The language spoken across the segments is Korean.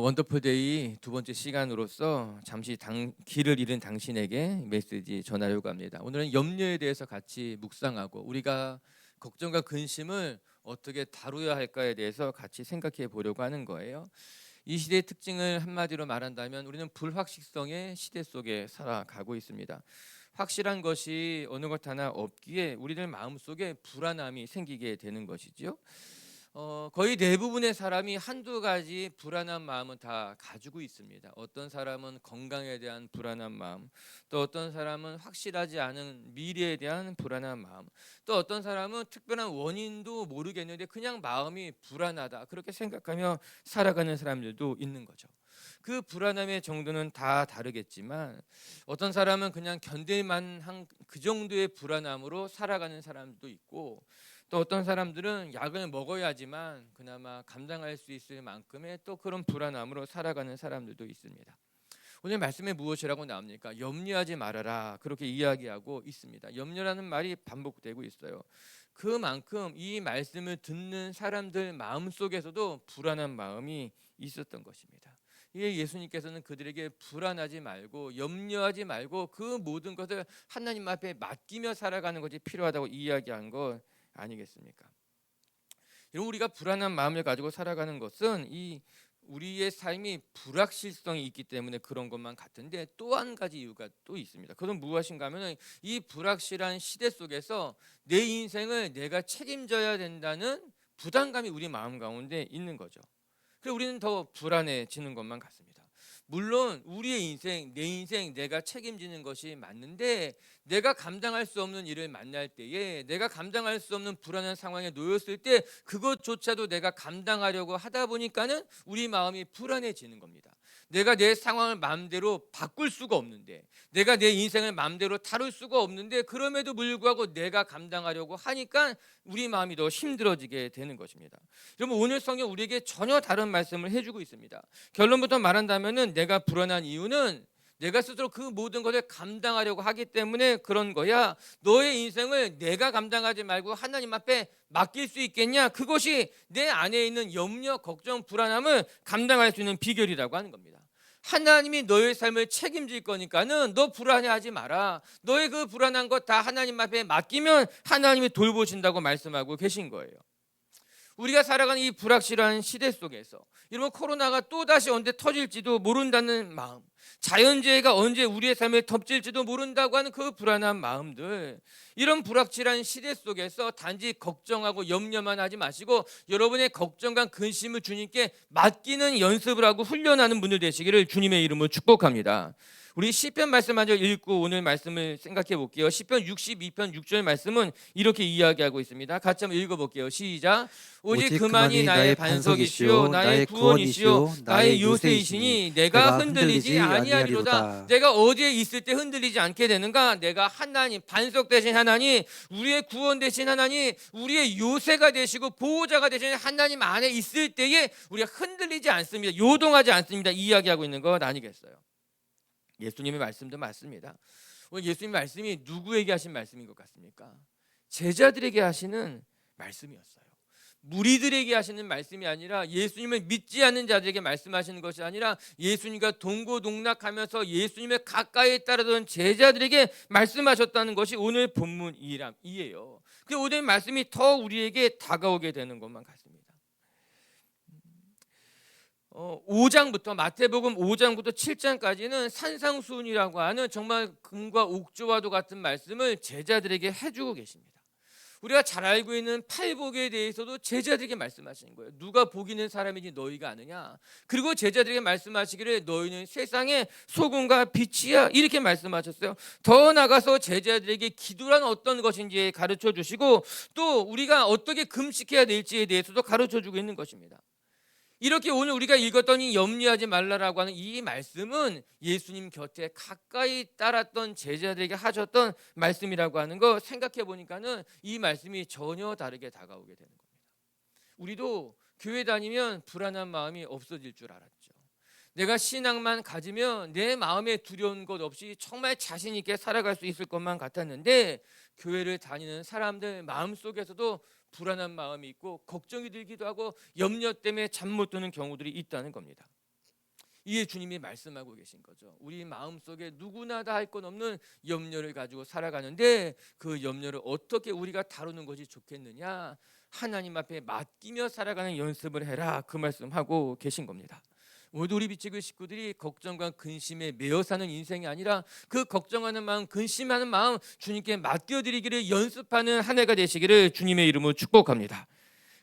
원더풀데이 두 번째 시간으로서 잠시 길을 잃은 당신에게 메시지 전하려고 합니다. 오늘은 염려에 대해서 같이 묵상하고 우리가 걱정과 근심을 어떻게 다루어야 할까에 대해서 같이 생각해 보려고 하는 거예요. 이 시대의 특징을 한마디로 말한다면 우리는 불확실성의 시대 속에 살아가고 있습니다. 확실한 것이 어느 것 하나 없기에 우리들 마음속에 불안함이 생기게 되는 것이지요. 거의 대부분의 사람이 한두 가지 불안한 마음은 다 가지고 있습니다. 어떤 사람은 건강에 대한 불안한 마음, 또 어떤 사람은 확실하지 않은 미래에 대한 불안한 마음, 또 어떤 사람은 특별한 원인도 모르겠는데 그냥 마음이 불안하다 그렇게 생각하며 살아가는 사람들도 있는 거죠. 그 불안함의 정도는 다 다르겠지만 어떤 사람은 그냥 견딜만한 그 정도의 불안함으로 살아가는 사람도 있고, 또 어떤 사람들은 약을 먹어야지만 그나마 감당할 수 있을 만큼의 또 그런 불안함으로 살아가는 사람들도 있습니다. 오늘 말씀에 무엇이라고 나옵니까? 염려하지 말아라 그렇게 이야기하고 있습니다. 염려라는 말이 반복되고 있어요. 그만큼 이 말씀을 듣는 사람들 마음속에서도 불안한 마음이 있었던 것입니다. 이에 예수님께서는 그들에게 불안하지 말고 염려하지 말고 그 모든 것을 하나님 앞에 맡기며 살아가는 것이 필요하다고 이야기한 것 아니겠습니까? 여러분, 우리가 불안한 마음을 가지고 살아가는 것은 이 우리의 삶이 불확실성이 있기 때문에 그런 것만 같은데, 또 한 가지 이유가 또 있습니다. 그건 무엇인가 하면 이 불확실한 시대 속에서 내 인생을 내가 책임져야 된다는 부담감이 우리 마음 가운데 있는 거죠. 그래서 우리는 더 불안해지는 것만 같습니다. 물론 우리의 인생, 내 인생 내가 책임지는 것이 맞는데, 내가 감당할 수 없는 일을 만날 때에, 내가 감당할 수 없는 불안한 상황에 놓였을 때 그것조차도 내가 감당하려고 하다 보니까는 우리 마음이 불안해지는 겁니다. 내가 내 상황을 마음대로 바꿀 수가 없는데, 내가 내 인생을 마음대로 다룰 수가 없는데, 그럼에도 불구하고 내가 감당하려고 하니까 우리 마음이 더 힘들어지게 되는 것입니다. 여러분, 오늘 성경 우리에게 전혀 다른 말씀을 해주고 있습니다. 결론부터 말한다면은 내가 불안한 이유는 내가 스스로 그 모든 것을 감당하려고 하기 때문에 그런 거야. 너의 인생을 내가 감당하지 말고 하나님 앞에 맡길 수 있겠냐? 그것이 내 안에 있는 염려, 걱정, 불안함을 감당할 수 있는 비결이라고 하는 겁니다. 하나님이 너의 삶을 책임질 거니까는 너 불안해하지 마라. 너의 그 불안한 것 다 하나님 앞에 맡기면 하나님이 돌보신다고 말씀하고 계신 거예요. 우리가 살아가는 이 불확실한 시대 속에서 여러분, 코로나가 또다시 언제 터질지도 모른다는 마음, 자연재해가 언제 우리의 삶에 덮칠지도 모른다고 하는 그 불안한 마음들, 이런 불확실한 시대 속에서 단지 걱정하고 염려만 하지 마시고 여러분의 걱정과 근심을 주님께 맡기는 연습을 하고 훈련하는 분들 되시기를 주님의 이름으로 축복합니다. 우리 시편 말씀 한 절 읽고 오늘 말씀을 생각해 볼게요. 시편 62편 6절 말씀은 이렇게 이야기하고 있습니다. 같이 한번 읽어볼게요. 시작. 오직 오직 그만이 그만이 나의 나의 반석이시요 반석이시요 나의 나의 구원이시요 구원이시요 나의 나의 요새이시니 요새이시니 내가 내가 흔들리지 흔들리지 아니하리로다. 아니하리로다. 내가 어디에 있을 때 흔들리지 않게 되는가? 내가 하나님, 반석 되신 하나님, 우리의 구원 되신 하나님, 우리의 요새가 되시고 보호자가 되신 하나님 안에 있을 때에 우리가 흔들리지 않습니다. 요동하지 않습니다. 이야기하고 있는 것 아니겠어요? 예수님의 말씀도 맞습니다. 오늘 예수님 말씀이 누구에게 하신 말씀인 것 같습니까? 제자들에게 하시는 말씀이었어요. 무리들에게 하시는 말씀이 아니라, 예수님을 믿지 않는 자들에게 말씀하시는 것이 아니라 예수님과 동고동락하면서 예수님의 가까이 따르던 제자들에게 말씀하셨다는 것이 오늘 본문이에요. 그 오늘 말씀이 더 우리에게 다가오게 되는 것만 같습니다. 5장부터 마태복음 5장부터 7장까지는 산상수훈이라고 하는 정말 금과 옥조와도 같은 말씀을 제자들에게 해주고 계십니다. 우리가 잘 알고 있는 팔복에 대해서도 제자들에게 말씀하시는 거예요. 누가 복 있는 사람인지 너희가 아느냐? 그리고 제자들에게 말씀하시기를 너희는 세상의 소금과 빛이야, 이렇게 말씀하셨어요. 더 나아가서 제자들에게 기도란 어떤 것인지 가르쳐 주시고, 또 우리가 어떻게 금식해야 될지에 대해서도 가르쳐 주고 있는 것입니다. 이렇게 오늘 우리가 읽었던 이 염려하지 말라라고 하는 이 말씀은 예수님 곁에 가까이 따랐던 제자들에게 하셨던 말씀이라고 하는 거 생각해 보니까는 이 말씀이 전혀 다르게 다가오게 되는 겁니다. 우리도 교회 다니면 불안한 마음이 없어질 줄 알았죠. 내가 신앙만 가지면 내 마음에 두려운 것 없이 정말 자신 있게 살아갈 수 있을 것만 같았는데, 교회를 다니는 사람들 마음속에서도 불안한 마음이 있고 걱정이 들기도 하고 염려 때문에 잠 못 드는 경우들이 있다는 겁니다. 이게 주님이 말씀하고 계신 거죠. 우리 마음속에 누구나 다 할 건 없는 염려를 가지고 살아가는데 그 염려를 어떻게 우리가 다루는 것이 좋겠느냐? 하나님 앞에 맡기며 살아가는 연습을 해라. 그 말씀하고 계신 겁니다. 오늘도 우리 비치교 식구들이 걱정과 근심에 매여 사는 인생이 아니라 그 걱정하는 마음, 근심하는 마음 주님께 맡겨드리기를 연습하는 한 해가 되시기를 주님의 이름으로 축복합니다.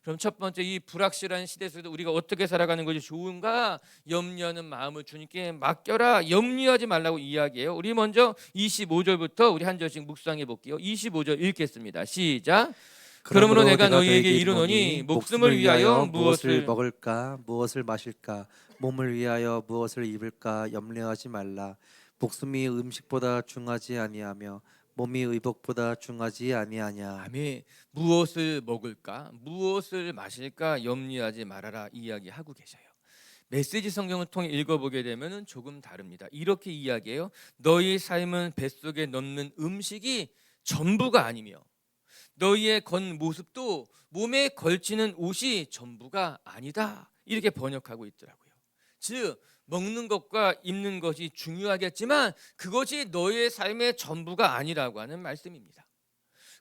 그럼 첫 번째, 이 불확실한 시대 속에서 우리가 어떻게 살아가는 것이 좋은가? 염려하는 마음을 주님께 맡겨라. 염려하지 말라고 이야기해요. 우리 먼저 25절부터 우리 한 절씩 묵상해 볼게요. 25절 읽겠습니다. 시작. 그러므로 내가 너희에게 이르노니 목숨을 위하여 무엇을 먹을까 무엇을 마실까 몸을 위하여 무엇을 입을까 염려하지 말라. 목숨이 음식보다 중하지 아니하며 몸이 의복보다 중하지 아니하냐. 아멘. 무엇을 먹을까 무엇을 마실까 염려하지 말아라 이야기하고 계셔요. 메시지 성경을 통해 읽어보게 되면 조금 다릅니다. 이렇게 이야기해요. 너희 삶은 뱃속에 넣는 음식이 전부가 아니며 너희의 겉모습도 몸에 걸치는 옷이 전부가 아니다. 이렇게 번역하고 있더라고요. 즉 먹는 것과 입는 것이 중요하겠지만 그것이 너희의 삶의 전부가 아니라고 하는 말씀입니다.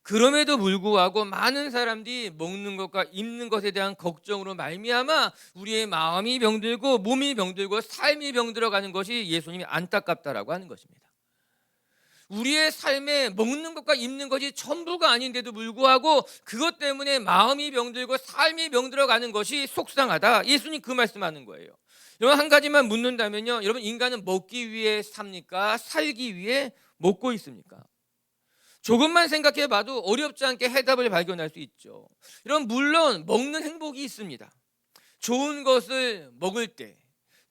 그럼에도 불구하고 많은 사람들이 먹는 것과 입는 것에 대한 걱정으로 말미암아 우리의 마음이 병들고 몸이 병들고 삶이 병들어가는 것이 예수님이 안타깝다라고 하는 것입니다. 우리의 삶에 먹는 것과 입는 것이 전부가 아닌데도 불구하고 그것 때문에 마음이 병들고 삶이 병들어가는 것이 속상하다. 예수님 그 말씀하는 거예요. 여러분 한 가지만 묻는다면요. 여러분 인간은 먹기 위해 삽니까? 살기 위해 먹고 있습니까? 조금만 생각해 봐도 어렵지 않게 해답을 발견할 수 있죠. 여러분 물론 먹는 행복이 있습니다. 좋은 것을 먹을 때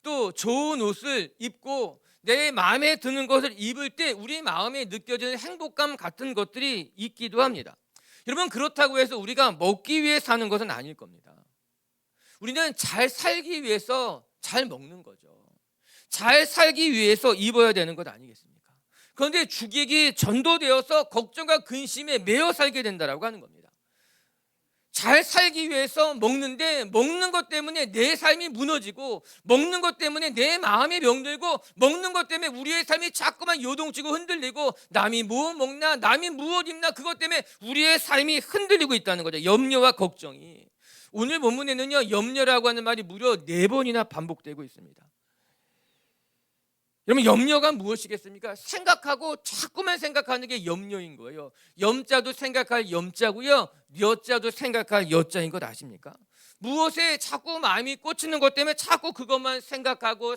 또 좋은 옷을 입고 내 마음에 드는 것을 입을 때 우리 마음에 느껴지는 행복감 같은 것들이 있기도 합니다. 여러분 그렇다고 해서 우리가 먹기 위해 사는 것은 아닐 겁니다. 우리는 잘 살기 위해서 잘 먹는 거죠. 잘 살기 위해서 입어야 되는 것 아니겠습니까? 그런데 주객이 전도되어서 걱정과 근심에 매여 살게 된다라고 하는 겁니다. 잘 살기 위해서 먹는데 먹는 것 때문에 내 삶이 무너지고 먹는 것 때문에 내 마음이 병들고 먹는 것 때문에 우리의 삶이 자꾸만 요동치고 흔들리고 남이 뭐 먹나 남이 무엇 입나 그것 때문에 우리의 삶이 흔들리고 있다는 거죠. 염려와 걱정이. 오늘 본문에는요 염려라고 하는 말이 무려 4번이나 반복되고 있습니다. 여러분 염려가 무엇이겠습니까? 생각하고 자꾸만 생각하는 게 염려인 거예요. 염자도 생각할 염자고요. 여자도 생각할 여자인 것 아십니까? 무엇에 자꾸 마음이 꽂히는 것 때문에 자꾸 그것만 생각하고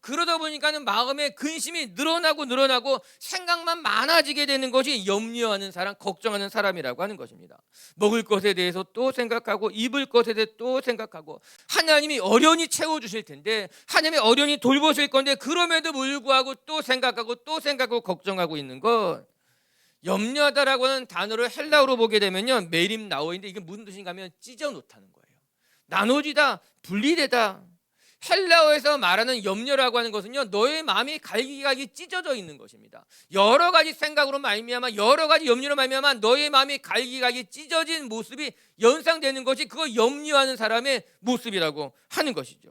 그러다 보니까는 마음의 근심이 늘어나고 생각만 많아지게 되는 것이 염려하는 사람, 걱정하는 사람이라고 하는 것입니다. 먹을 것에 대해서 또 생각하고 입을 것에 대해서 또 생각하고 하나님이 어련히 채워주실 텐데 하나님이 어련히 돌보실 건데 그럼에도 불구하고 또 생각하고 걱정하고 있는 것. 염려하다라고 하는 단어를 헬라어로 보게 되면요 메림 나오인데 이게 무슨 뜻인가 하면 찢어 놓다는 거예요. 나눠지다, 분리되다. 헬라어에서 말하는 염려라고 하는 것은요 너의 마음이 갈기갈기 찢어져 있는 것입니다. 여러 가지 생각으로 말미암아 여러 가지 염려로 말미암아 너의 마음이 갈기갈기 찢어진 모습이 연상되는 것이 그거 염려하는 사람의 모습이라고 하는 것이죠.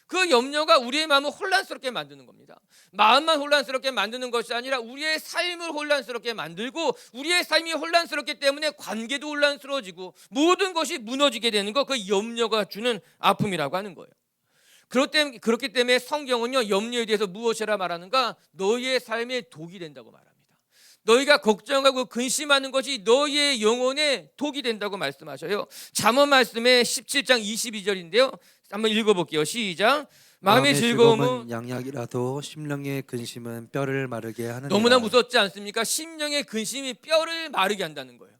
그 염려가 우리의 마음을 혼란스럽게 만드는 겁니다. 마음만 혼란스럽게 만드는 것이 아니라 우리의 삶을 혼란스럽게 만들고 우리의 삶이 혼란스럽기 때문에 관계도 혼란스러워지고 모든 것이 무너지게 되는 것, 그 염려가 주는 아픔이라고 하는 거예요. 그렇기 때문에 성경은요 염려에 대해서 무엇이라 말하는가? 너희의 삶에 독이 된다고 말합니다. 너희가 걱정하고 근심하는 것이 너희의 영혼에 독이 된다고 말씀하셔요. 잠언 말씀의 17장 22절인데요 한번 읽어볼게요. 시작. 마음의 즐거움은 양약이라도 심령의 근심은 뼈를 마르게 하느니라. 너무나 무섭지 않습니까? 심령의 근심이 뼈를 마르게 한다는 거예요.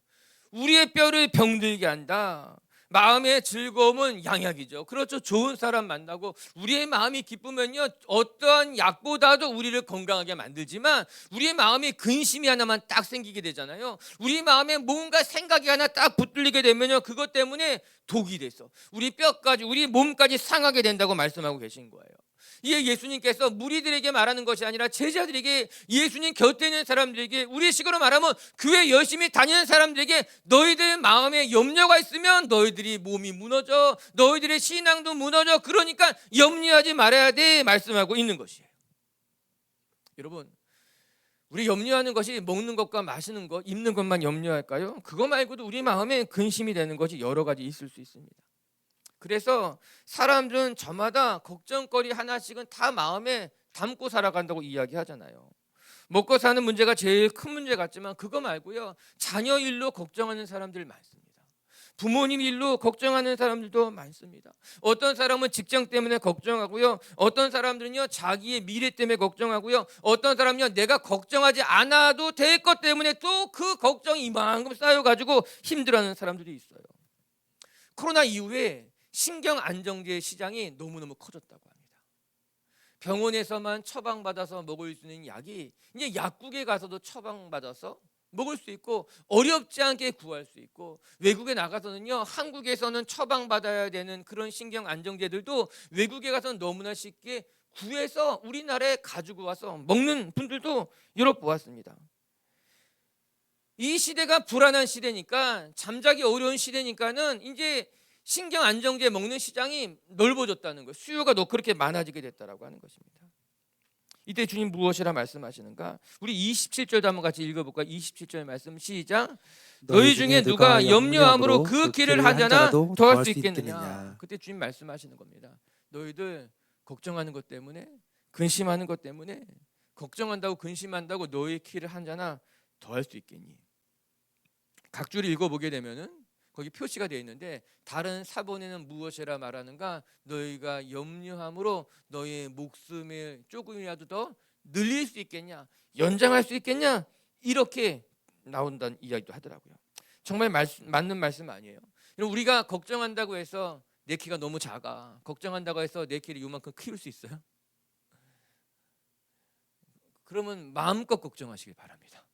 우리의 뼈를 병들게 한다. 마음의 즐거움은 양약이죠. 그렇죠. 좋은 사람 만나고 우리의 마음이 기쁘면요 어떠한 약보다도 우리를 건강하게 만들지만 우리의 마음에 근심이 하나만 딱 생기게 되잖아요. 우리 마음에 뭔가 생각이 하나 딱 붙들리게 되면요 그것 때문에 독이 돼서 우리 뼈까지 우리 몸까지 상하게 된다고 말씀하고 계신 거예요. 이게 예수님께서 무리들에게 말하는 것이 아니라 제자들에게, 예수님 곁에 있는 사람들에게, 우리 식으로 말하면 교회 열심히 다니는 사람들에게 너희들 마음에 염려가 있으면 너희들이 몸이 무너져, 너희들의 신앙도 무너져. 그러니까 염려하지 말아야 돼 말씀하고 있는 것이에요. 여러분, 우리 염려하는 것이 먹는 것과 마시는 것, 입는 것만 염려할까요? 그거 말고도 우리 마음에 근심이 되는 것이 여러 가지 있을 수 있습니다. 그래서 사람들은 저마다 걱정거리 하나씩은 다 마음에 담고 살아간다고 이야기하잖아요. 먹고 사는 문제가 제일 큰 문제 같지만 그거 말고요, 자녀 일로 걱정하는 사람들 많습니다. 부모님 일로 걱정하는 사람들도 많습니다. 어떤 사람은 직장 때문에 걱정하고요, 어떤 사람들은요 자기의 미래 때문에 걱정하고요, 어떤 사람은요 내가 걱정하지 않아도 될 것 때문에 또 그 걱정이 이만큼 쌓여가지고 힘들어하는 사람들이 있어요. 코로나 이후에 신경 안정제 시장이 너무너무 커졌다고 합니다. 병원에서만 처방받아서 먹을 수 있는 약이 이제 약국에 가서도 처방받아서 먹을 수 있고, 어렵지 않게 구할 수 있고, 외국에 나가서는요 한국에서는 처방받아야 되는 그런 신경 안정제들도 외국에 가서는 너무나 쉽게 구해서 우리나라에 가지고 와서 먹는 분들도 여러 보았습니다. 이 시대가 불안한 시대니까, 잠자기 어려운 시대니까는 이제 신경 안정제 먹는 시장이 넓어졌다는 거예요. 수요가 그렇게 많아지게 됐다라고 하는 것입니다. 이때 주님 무엇이라 말씀하시는가? 우리 27절도 한번 같이 읽어볼까요? 27절 말씀 시작. 너희 중에 누가 염려함으로 그 길을 한 자나 더할 수 있겠느냐? 그때 주님 말씀하시는 겁니다. 너희들 걱정하는 것 때문에, 근심하는 것 때문에, 걱정한다고 근심한다고 너희 길을 한 자나 더할 수 있겠니? 각주를 읽어보게 되면은 거기 표시가 되어 있는데, 다른 사본에는 무엇이라 말하는가? 너희가 염려함으로 너희의 목숨을 조금이라도 더 늘릴 수 있겠냐? 연장할 수 있겠냐? 이렇게 나온다는 이야기도 하더라고요. 정말 맞는 말씀 아니에요? 우리가 걱정한다고 해서 내 키가 너무 작아, 걱정한다고 해서 내 키를 이만큼 키울 수 있어요? 그러면 마음껏 걱정하시길 바랍니다.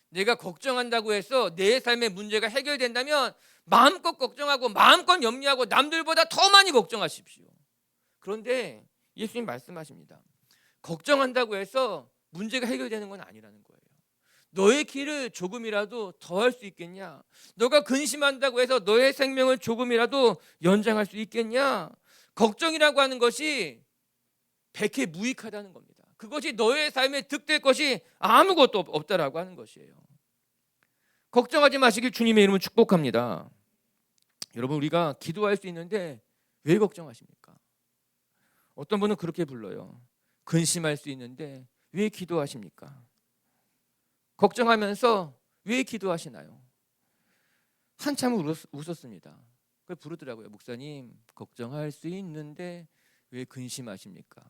내가 걱정한다고 해서 내 삶의 문제가 해결된다면 마음껏 걱정하고 마음껏 염려하고 남들보다 더 많이 걱정하십시오. 그런데 예수님 말씀하십니다. 걱정한다고 해서 문제가 해결되는 건 아니라는 거예요. 너의 길을 조금이라도 더 할 수 있겠냐? 너가 근심한다고 해서 너의 생명을 조금이라도 연장할 수 있겠냐? 걱정이라고 하는 것이 백해 무익하다는 겁니다. 그것이 너의 삶에 득될 것이 아무것도 없다라고 하는 것이에요. 걱정하지 마시길 주님의 이름으로 축복합니다. 여러분, 우리가 기도할 수 있는데 왜 걱정하십니까? 어떤 분은 그렇게 불러요. 근심할 수 있는데 왜 기도하십니까? 걱정하면서 왜 기도하시나요? 한참 웃었습니다. 그걸 부르더라고요. 목사님, 걱정할 수 있는데 왜 근심하십니까?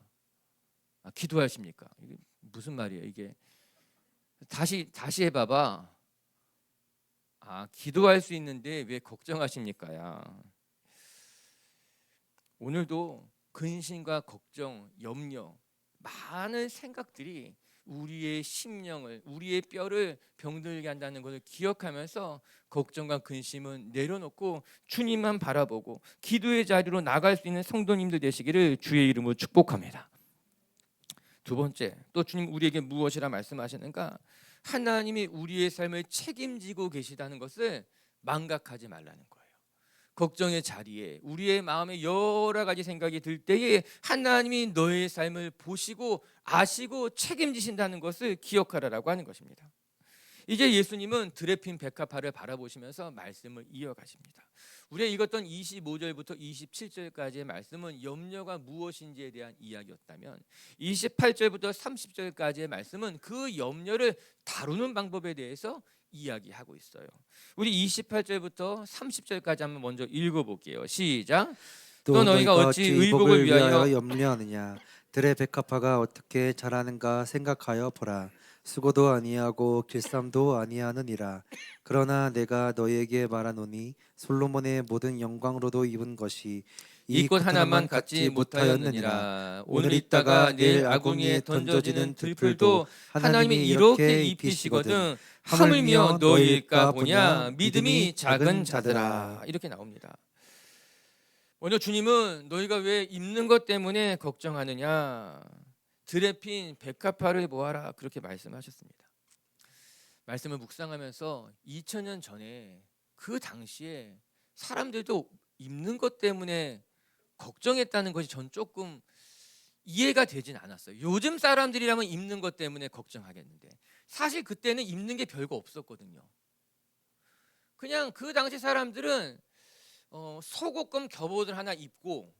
기도하십니까? 이게 무슨 말이에요 이게? 다시 해봐봐. 기도할 수 있는데 왜 걱정하십니까야. 오늘도 근심과 걱정, 염려, 많은 생각들이 우리의 심령을, 우리의 뼈를 병들게 한다는 것을 기억하면서 걱정과 근심은 내려놓고 주님만 바라보고 기도의 자리로 나갈 수 있는 성도님들 되시기를 주의 이름으로 축복합니다. 두 번째, 또 주님 우리에게 무엇이라 말씀하시는가? 하나님이 우리의 삶을 책임지고 계시다는 것을 망각하지 말라는 거예요. 걱정의 자리에 우리의 마음에 여러 가지 생각이 들 때에 하나님이 너의 삶을 보시고 아시고 책임지신다는 것을 기억하라라고 하는 것입니다. 이제 예수님은 드레핀 백합화를 바라보시면서 말씀을 이어가십니다. 우리가 읽었던 25절부터 27절까지의 말씀은 염려가 무엇인지에 대한 이야기였다면, 28절부터 30절까지의 말씀은 그 염려를 다루는 방법에 대해서 이야기하고 있어요. 우리 28절부터 30절까지 한번 먼저 읽어볼게요. 시작. 또 너희가 어찌 의복을 위하여 염려하느냐? 들의 백합화가 어떻게 자라는가 생각하여 보라. 수고도 아니하고 길쌈도 아니하느니라. 그러나 내가 너희에게 말하노니 솔로몬의 모든 영광으로도 입은 것이 이 꽃 하나만 갖지 못하였느니라. 오늘 있다가 내일 아궁이에 던져지는 들풀도 하나님이 이렇게 입히시거든 하물며 너희일까 보냐. 믿음이 작은 자들아. 이렇게 나옵니다. 먼저 주님은 너희가 왜 입는 것 때문에 걱정하느냐, 들에 핀 백합화를 보아라, 그렇게 말씀하셨습니다. 말씀을 묵상하면서 2000년 전에 그 당시에 사람들도 입는 것 때문에 걱정했다는 것이 전 조금 이해가 되진 않았어요. 요즘 사람들이라면 입는 것 때문에 걱정하겠는데 사실 그때는 입는 게 별거 없었거든요. 그냥 그 당시 사람들은 소고금 겹옷을 하나 입고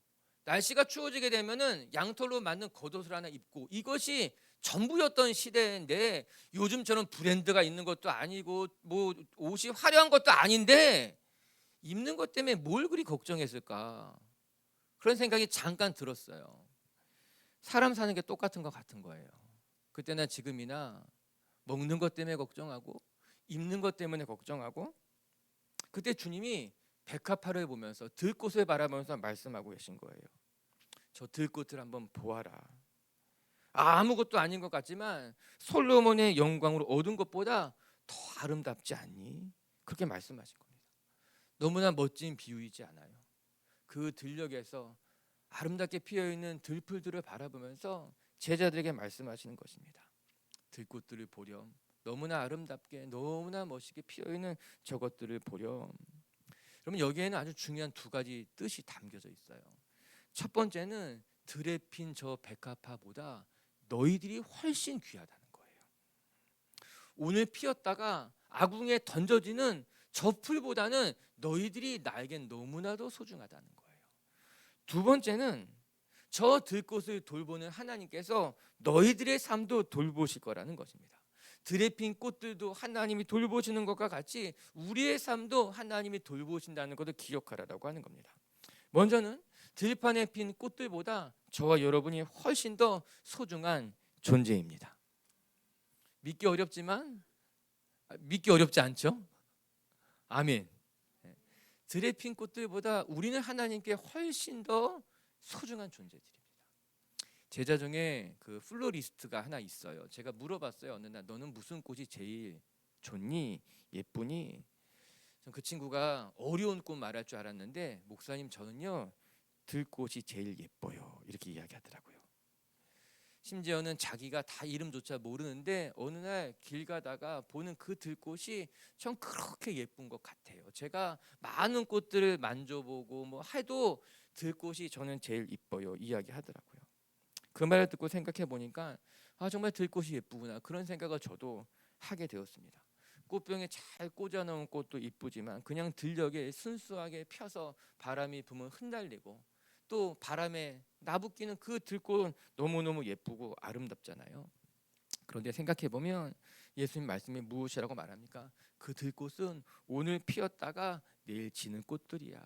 날씨가 추워지게 되면은 양털로 만든 겉옷을 하나 입고 이것이 전부였던 시대인데 요즘처럼 브랜드가 있는 것도 아니고 뭐 옷이 화려한 것도 아닌데 입는 것 때문에 뭘 그리 걱정했을까? 그런 생각이 잠깐 들었어요. 사람 사는 게 똑같은 것 같은 거예요. 그때나 지금이나 먹는 것 때문에 걱정하고 입는 것 때문에 걱정하고 그때 주님이 백합화를 보면서 들꽃을 바라보면서 말씀하고 계신 거예요. 저 들꽃을 한번 보아라. 아무것도 아닌 것 같지만 솔로몬의 영광으로 얻은 것보다 더 아름답지 않니? 그렇게 말씀하신 겁니다. 너무나 멋진 비유이지 않아요? 그 들녘에서 아름답게 피어있는 들풀들을 바라보면서 제자들에게 말씀하시는 것입니다. 들꽃들을 보렴. 너무나 아름답게 너무나 멋있게 피어있는 저것들을 보렴. 그러면 여기에는 아주 중요한 두 가지 뜻이 담겨져 있어요. 첫 번째는 들에 핀 저 백합화보다 너희들이 훨씬 귀하다는 거예요. 오늘 피었다가 아궁에 던져지는 저 풀보다는 너희들이 나에겐 너무나도 소중하다는 거예요. 두 번째는 저 들꽃을 돌보는 하나님께서 너희들의 삶도 돌보실 거라는 것입니다. 들에 핀 꽃들도 하나님이 돌보시는 것과 같이 우리의 삶도 하나님이 돌보신다는 것을 기억하라고 하는 겁니다. 먼저는 들판에 핀 꽃들보다 저와 여러분이 훨씬 더 소중한 존재입니다. 믿기 어렵지만 믿기 어렵지 않죠? 아멘. 들에 핀 꽃들보다 우리는 하나님께 훨씬 더 소중한 존재들입니다. 제자 중에 그 플로리스트가 하나 있어요. 제가 물어봤어요. 어느 날 너는 무슨 꽃이 제일 좋니? 예쁘니? 그 친구가 어려운 꽃 말할 줄 알았는데 목사님 저는요 들꽃이 제일 예뻐요. 이렇게 이야기하더라고요. 심지어는 자기가 다 이름조차 모르는데 어느 날 길 가다가 보는 그 들꽃이 전 그렇게 예쁜 것 같아요. 제가 많은 꽃들을 만져보고 뭐 해도 들꽃이 저는 제일 이뻐요. 이야기하더라고요. 그 말을 듣고 생각해 보니까 정말 들꽃이 예쁘구나 그런 생각을 저도 하게 되었습니다. 꽃병에 잘 꽂아 놓은 꽃도 이쁘지만 그냥 들녘에 순수하게 펴서 바람이 불면 흩날리고 또 바람에 나부끼는 그 들꽃은 너무너무 예쁘고 아름답잖아요. 그런데 생각해 보면 예수님 말씀이 무엇이라고 말합니까? 그 들꽃은 오늘 피었다가 내일 지는 꽃들이야.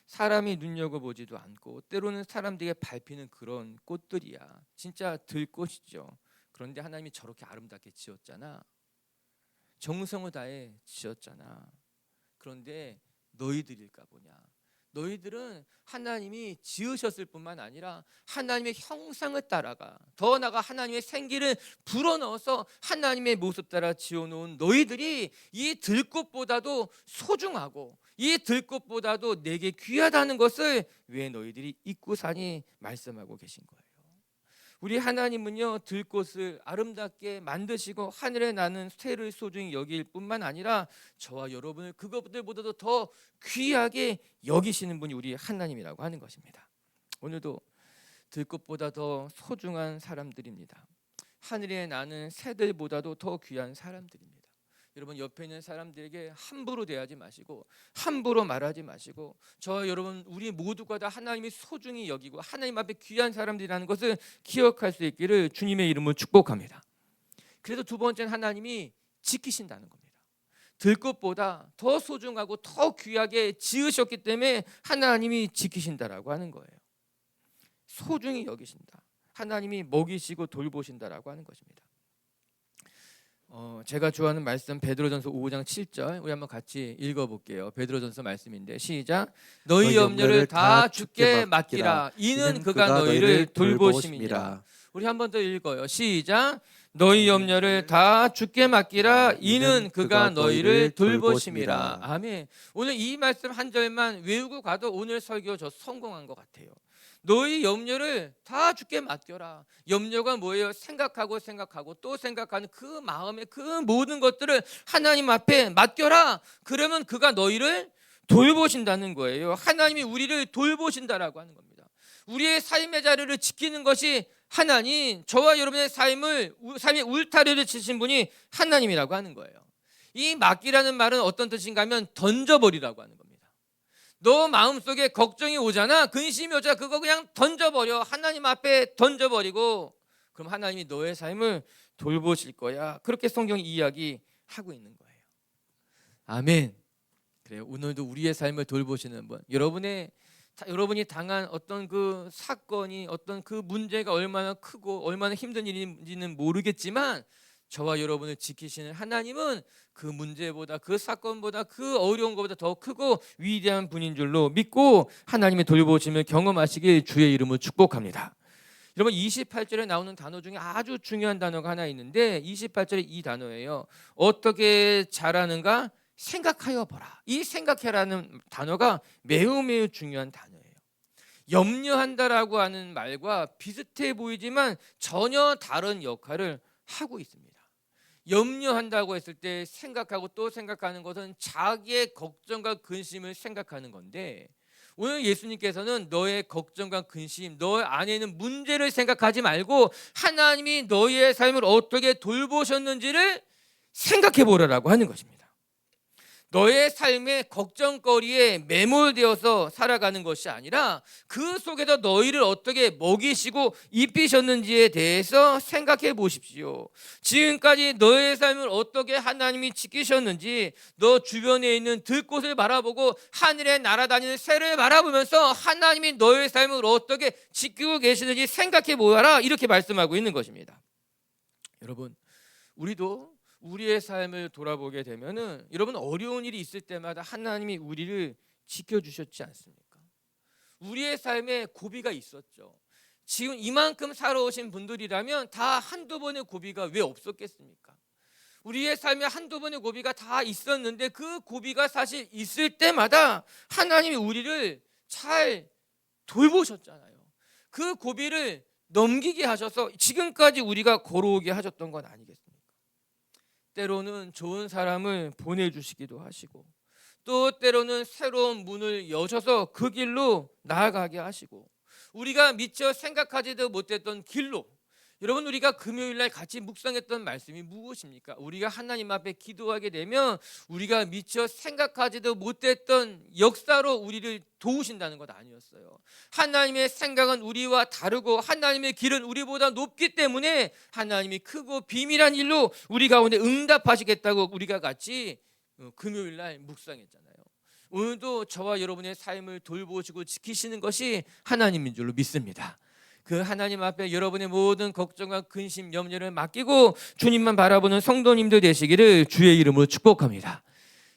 사람이 눈여겨보지도 않고 때로는 사람들에게 밟히는 그런 꽃들이야. 진짜 들꽃이죠. 그런데 하나님이 저렇게 아름답게 지었잖아. 정성을 다해 지었잖아. 그런데 너희들일까 보냐. 너희들은 하나님이 지으셨을 뿐만 아니라 하나님의 형상을 따라가 더 나아가 하나님의 생기를 불어넣어서 하나님의 모습 따라 지어놓은 너희들이 이 들꽃보다도 소중하고 이 들꽃보다도 내게 귀하다는 것을 왜 너희들이 잊고 사니 말씀하고 계신 거예요. 우리 하나님은요 들꽃을 아름답게 만드시고 하늘에 나는 새를 소중히 여길 뿐만 아니라 저와 여러분을 그것들보다도 더 귀하게 여기시는 분이 우리 하나님이라고 하는 것입니다. 오늘도 들꽃보다 더 소중한 사람들입니다. 하늘에 나는 새들보다도 더 귀한 사람들입니다. 여러분 옆에 있는 사람들에게 함부로 대하지 마시고 함부로 말하지 마시고 저와 여러분 우리 모두가 다 하나님이 소중히 여기고 하나님 앞에 귀한 사람들이라는 것을 기억할 수 있기를 주님의 이름으로 축복합니다. 그래서 두 번째는 하나님이 지키신다는 겁니다. 들꽃보다 더 소중하고 더 귀하게 지으셨기 때문에 하나님이 지키신다라고 하는 거예요. 소중히 여기신다. 하나님이 먹이시고 돌보신다라고 하는 것입니다. 제가 좋아하는 말씀 베드로전서 5장 7절 우리 한번 같이 읽어볼게요. 베드로전서 말씀인데 시작. 너희 염려를 다 주께 맡기라. 이는 그가 너희를 돌보심이니라. 우리 한 번 더 읽어요. 시작. 너희 염려를 다 주께 맡기라. 이는 그가 너희를 돌보심이라. 아멘. 오늘 이 말씀 한 절만 외우고 가도 오늘 설교 저 성공한 것 같아요. 너희 염려를 다 주께 맡겨라. 염려가 뭐예요? 생각하고 또 생각하는 그 마음의 그 모든 것들을 하나님 앞에 맡겨라. 그러면 그가 너희를 돌보신다는 거예요. 하나님이 우리를 돌보신다라고 하는 겁니다. 우리의 삶의 자리를 지키는 것이 하나님, 저와 여러분의 삶의 울타리를 치신 분이 하나님이라고 하는 거예요. 이 맡기라는 말은 어떤 뜻인가 하면 던져버리라고 하는 겁니다. 너 마음속에 걱정이 오잖아, 근심이 오잖아, 그거 그냥 던져버려. 하나님 앞에 던져버리고 그럼 하나님이 너의 삶을 돌보실 거야. 그렇게 성경이 이야기하고 있는 거예요. 아멘. 그래요. 오늘도 우리의 삶을 돌보시는 분, 여러분이 당한 어떤 그 사건이, 어떤 그 문제가 얼마나 크고 얼마나 힘든 일인지는 모르겠지만 저와 여러분을 지키시는 하나님은 그 문제보다, 그 사건보다, 그 어려운 것보다 더 크고 위대한 분인 줄로 믿고 하나님의 돌보심을 경험하시길 주의 이름으로 축복합니다. 여러분, 28절에 나오는 단어 중에 아주 중요한 단어가 하나 있는데 28절에 이 단어예요. 어떻게 잘하는가 생각하여 보라. 이 생각해라는 단어가 매우 중요한 단어예요. 염려한다라고 하는 말과 비슷해 보이지만 전혀 다른 역할을 하고 있습니다. 염려한다고 했을 때 생각하고 또 생각하는 것은 자기의 걱정과 근심을 생각하는 건데, 오늘 예수님께서는 너의 걱정과 근심, 너 안에 있는 문제를 생각하지 말고 하나님이 너희의 삶을 어떻게 돌보셨는지를 생각해 보라라고 하는 것입니다. 너의 삶의 걱정거리에 매몰되어서 살아가는 것이 아니라 그 속에서 너희를 어떻게 먹이시고 입히셨는지에 대해서 생각해 보십시오. 지금까지 너의 삶을 어떻게 하나님이 지키셨는지, 너 주변에 있는 들꽃을 바라보고 하늘에 날아다니는 새를 바라보면서 하나님이 너의 삶을 어떻게 지키고 계시는지 생각해 보아라, 이렇게 말씀하고 있는 것입니다. 여러분, 우리도 우리의 삶을 돌아보게 되면은, 여러분, 어려운 일이 있을 때마다 하나님이 우리를 지켜주셨지 않습니까? 우리의 삶에 고비가 있었죠. 지금 이만큼 살아오신 분들이라면 다 한두 번의 고비가 왜 없었겠습니까? 우리의 삶에 한두 번의 고비가 다 있었는데 그 고비가 사실 있을 때마다 하나님이 우리를 잘 돌보셨잖아요. 그 고비를 넘기게 하셔서 지금까지 우리가 걸어오게 하셨던 건 아니겠습니까? 때로는 좋은 사람을 보내주시기도 하시고, 또 때로는 새로운 문을 여셔서 그 길로 나아가게 하시고, 우리가 미처 생각하지도 못했던 길로, 여러분, 우리가 금요일날 같이 묵상했던 말씀이 무엇입니까? 우리가 하나님 앞에 기도하게 되면 우리가 미처 생각하지도 못했던 역사로 우리를 도우신다는 것 아니었어요. 하나님의 생각은 우리와 다르고 하나님의 길은 우리보다 높기 때문에 하나님이 크고 비밀한 일로 우리 가운데 응답하시겠다고 우리가 같이 금요일날 묵상했잖아요. 오늘도 저와 여러분의 삶을 돌보시고 지키시는 것이 하나님인 줄로 믿습니다. 그 하나님 앞에 여러분의 모든 걱정과 근심, 염려를 맡기고 주님만 바라보는 성도님들 되시기를 주의 이름으로 축복합니다.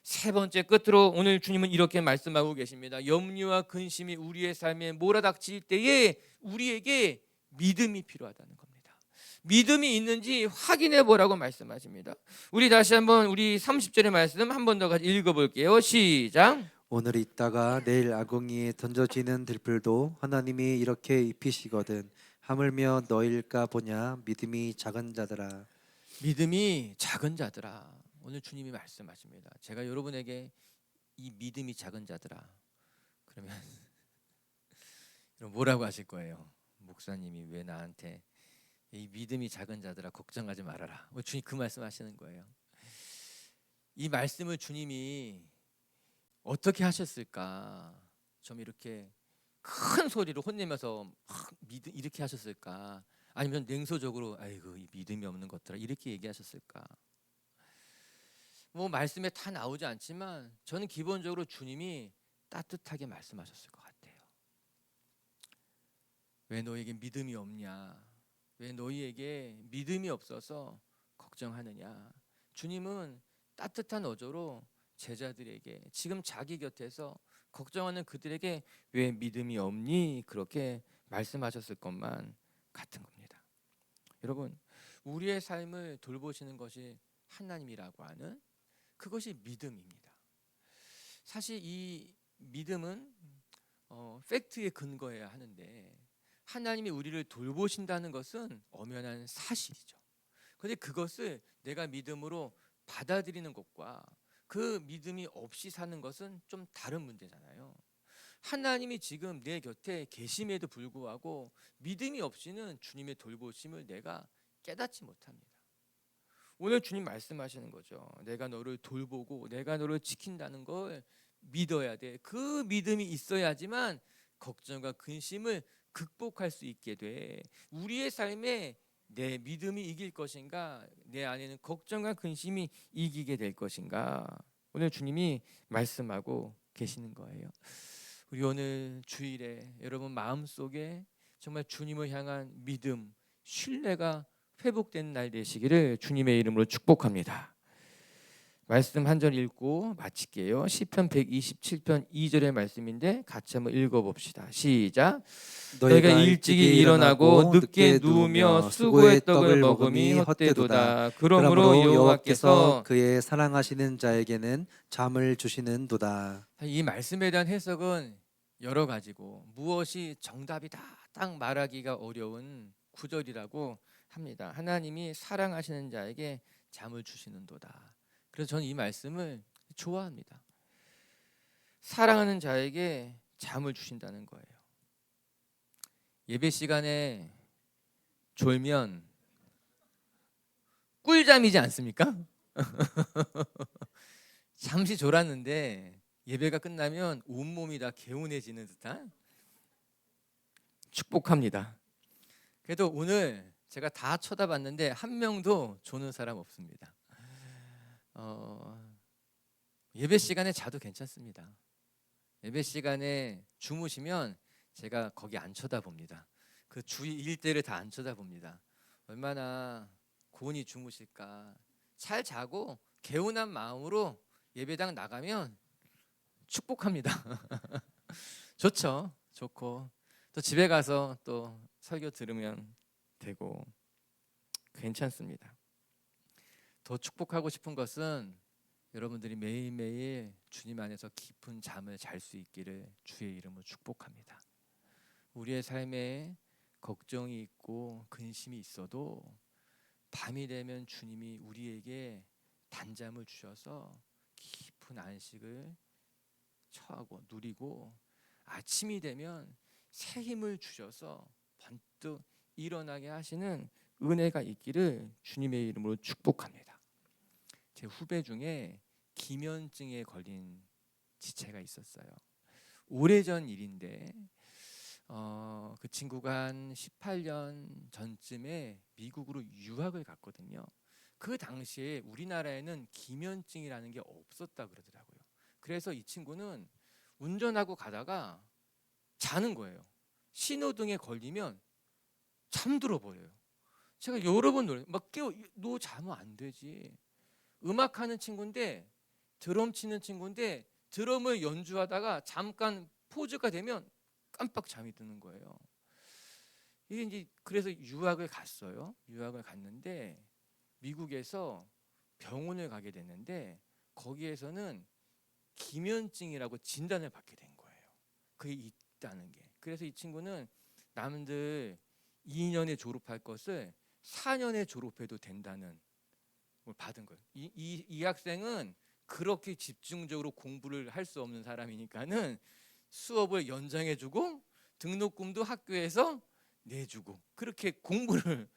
세 번째, 끝으로 오늘 주님은 이렇게 말씀하고 계십니다. 염려와 근심이 우리의 삶에 몰아닥칠 때에 우리에게 믿음이 필요하다는 겁니다. 믿음이 있는지 확인해 보라고 말씀하십니다. 우리 다시 한번 우리 30절의 말씀 한 번 더 같이 읽어볼게요. 시작. 오늘 있다가 내일 아궁이에 던져지는 들풀도 하나님이 이렇게 입히시거든 하물며 너일까 보냐. 믿음이 작은 자들아. 믿음이 작은 자들아. 오늘 주님이 말씀하십니다. 제가 여러분에게 이 믿음이 작은 자들아 그러면 뭐라고 하실 거예요? 목사님이 왜 나한테 이 믿음이 작은 자들아 걱정하지 말아라, 주님 그 말씀하시는 거예요. 이 말씀을 주님이 어떻게 하셨을까? 좀 이렇게 큰 소리로 혼내면서 믿음 이렇게 하셨을까? 아니면 냉소적으로 아이고 이 믿음이 없는 것들아 이렇게 얘기하셨을까? 뭐 말씀에 다 나오지 않지만 저는 기본적으로 주님이 따뜻하게 말씀하셨을 것 같아요. 왜 너에게 믿음이 없냐? 왜 너희에게 믿음이 없어서 걱정하느냐? 주님은 따뜻한 어조로 제자들에게, 지금 자기 곁에서 걱정하는 그들에게 왜 믿음이 없니? 그렇게 말씀하셨을 것만 같은 겁니다. 여러분, 우리의 삶을 돌보시는 것이 하나님이라고 하는 그것이 믿음입니다. 사실 이 믿음은 팩트에 근거해야 하는데 하나님이 우리를 돌보신다는 것은 엄연한 사실이죠. 그런데 그것을 내가 믿음으로 받아들이는 것과 그 믿음이 없이 사는 것은 좀 다른 문제잖아요. 하나님이 지금 내 곁에 계심에도 불구하고 믿음이 없이는 주님의 돌보심을 내가 깨닫지 못합니다. 오늘 주님 말씀하시는 거죠. 내가 너를 돌보고 내가 너를 지킨다는 걸 믿어야 돼. 그 믿음이 있어야지만 걱정과 근심을 극복할 수 있게 돼. 우리의 삶에 내 믿음이 이길 것인가, 내 안에는 걱정과 근심이 이기게 될 것인가. 오늘 주님이 말씀하고 계시는 거예요. 우리 오늘 주일에 여러분 마음속에 정말 주님을 향한 믿음, 신뢰가 회복된 날 되시기를 주님의 이름으로 축복합니다. 말씀 한 절 읽고 마칠게요. 시편 127편 2절의 말씀인데 같이 한번 읽어봅시다. 시작. 너희가 일찍이 일어나고 늦게 누우며 수고의 떡을 먹음이 헛되도다. 그러므로 여호와께서 그의 사랑하시는 자에게는 잠을 주시는도다. 이 말씀에 대한 해석은 여러 가지고 무엇이 정답이다 딱 말하기가 어려운 구절이라고 합니다. 하나님이 사랑하시는 자에게 잠을 주시는도다. 그래서 저는 이 말씀을 좋아합니다. 사랑하는 자에게 잠을 주신다는 거예요. 예배 시간에 졸면 꿀잠이지 않습니까? 잠시 졸았는데 예배가 끝나면 온몸이 다 개운해지는 듯한 축복합니다. 그래도 오늘 제가 다 쳐다봤는데 한 명도 조는 사람 없습니다. 예배 시간에 자도 괜찮습니다. 예배 시간에 주무시면 제가 거기 안 쳐다봅니다. 그 주위 일대를 다 안 쳐다봅니다. 얼마나 고운히 주무실까. 잘 자고 개운한 마음으로 예배당 나가면 축복합니다. 좋죠. 좋고 또 집에 가서 또 설교 들으면 되고 괜찮습니다. 더 축복하고 싶은 것은 여러분들이 매일매일 주님 안에서 깊은 잠을 잘 수 있기를 주의 이름으로 축복합니다. 우리의 삶에 걱정이 있고 근심이 있어도 밤이 되면 주님이 우리에게 단잠을 주셔서 깊은 안식을 처하고 누리고 아침이 되면 새 힘을 주셔서 번뜩 일어나게 하시는 은혜가 있기를 주님의 이름으로 축복합니다. 제 후배 중에 기면증에 걸린 지체가 있었어요. 오래전 일인데 그 친구가 한 18년 전쯤에 미국으로 유학을 갔거든요. 그 당시에 우리나라에는 기면증이라는 게 없었다 그러더라고요. 그래서 이 친구는 운전하고 가다가 자는 거예요. 신호등에 걸리면 잠들어 버려요. 제가 여러 번 막 깨워, 너 자면 안 되지. 음악하는 친구인데 드럼 치는 친구인데 드럼을 연주하다가 잠깐 포즈가 되면 깜빡 잠이 드는 거예요. 이게 이제 그래서 유학을 갔어요. 유학을 갔는데 미국에서 병원을 가게 됐는데 거기에서는 기면증이라고 진단을 받게 된 거예요. 그게 있다는 게. 그래서 이 친구는 남들 2년에 졸업할 것을 4년에 졸업해도 된다는 걸 받은 거예요. 이 학생은 그렇게 집중적으로 공부를 할 수 없는 사람이니까는 수업을 연장해주고 등록금도 학교에서 내주고 그렇게 공부를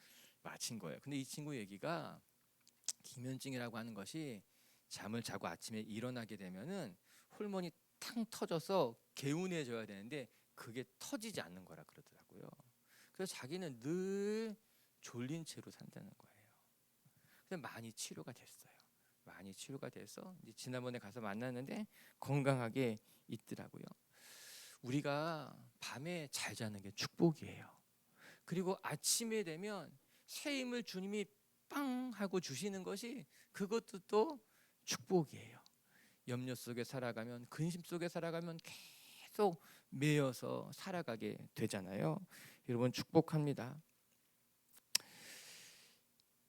마친 거예요. 근데 이 친구 얘기가 기면증이라고 하는 것이 잠을 자고 아침에 일어나게 되면은 호르몬이 탕 터져서 개운해져야 되는데 그게 터지지 않는 거라 그러더라고요. 그래서 자기는 늘 졸린 채로 산다는 거예요. 그래서 많이 치료가 됐어요. 많이 치료가 돼서 이제 지난번에 가서 만났는데 건강하게 있더라고요. 우리가 밤에 잘 자는 게 축복이에요. 그리고 아침에 되면 새 힘을 주님이 빵 하고 주시는 것이 그것도 또 축복이에요. 염려 속에 살아가면 근심 속에 살아가면 계속 매여서 살아가게 되잖아요. 여러분 축복합니다.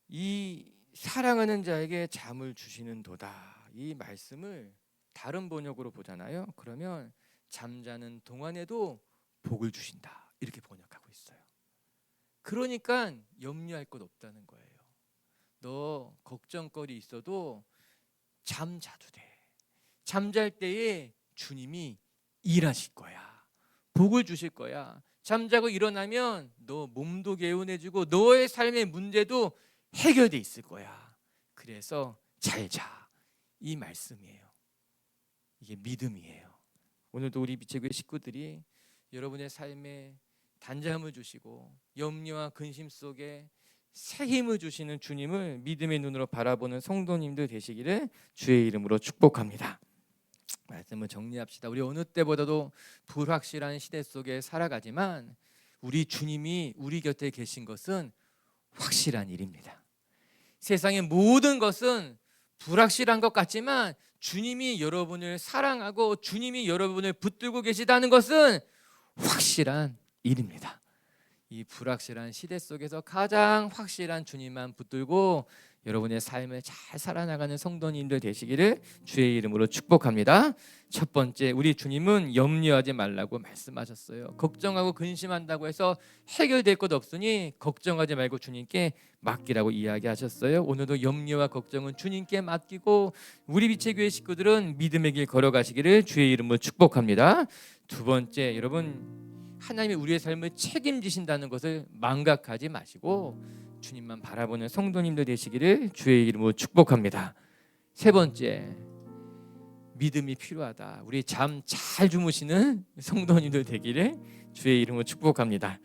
이 사랑하는 자에게 잠을 주시는도다. 이 말씀을 다른 번역으로 보잖아요. 그러면 잠자는 동안에도 복을 주신다. 이렇게 번역하고 있어요. 그러니까 염려할 것 없다는 거예요. 너 걱정거리 있어도 잠자도 돼. 잠잘 때에 주님이 일하실 거야. 복을 주실 거야. 잠자고 일어나면 너 몸도 개운해지고 너의 삶의 문제도 해결돼 있을 거야. 그래서 잘 자. 이 말씀이에요. 이게 믿음이에요. 오늘도 우리 빛의 식구들이 여러분의 삶에 단잠을 주시고 염려와 근심 속에 새 힘을 주시는 주님을 믿음의 눈으로 바라보는 성도님들 되시기를 주의 이름으로 축복합니다. 말씀을 정리합시다. 우리 어느 때보다도 불확실한 시대 속에 살아가지만 우리 주님이 우리 곁에 계신 것은 확실한 일입니다. 세상의 모든 것은 불확실한 것 같지만 주님이 여러분을 사랑하고 주님이 여러분을 붙들고 계시다는 것은 확실한 일입니다. 이 불확실한 시대 속에서 가장 확실한 주님만 붙들고 여러분의 삶을 잘 살아나가는 성도님들 되시기를 주의 이름으로 축복합니다. 첫 번째, 우리 주님은 염려하지 말라고 말씀하셨어요. 걱정하고 근심한다고 해서 해결될 것 없으니 걱정하지 말고 주님께 맡기라고 이야기하셨어요. 오늘도 염려와 걱정은 주님께 맡기고 우리 빛의 교회 식구들은 믿음의 길 걸어가시기를 주의 이름으로 축복합니다. 두 번째, 여러분 하나님이 우리의 삶을 책임지신다는 것을 망각하지 마시고 주님만 바라보는 성도님들 되시기를 주의 이름으로 축복합니다. 세 번째, 믿음이 필요하다. 우리 잠 잘 주무시는 성도님들 되기를 주의 이름으로 축복합니다.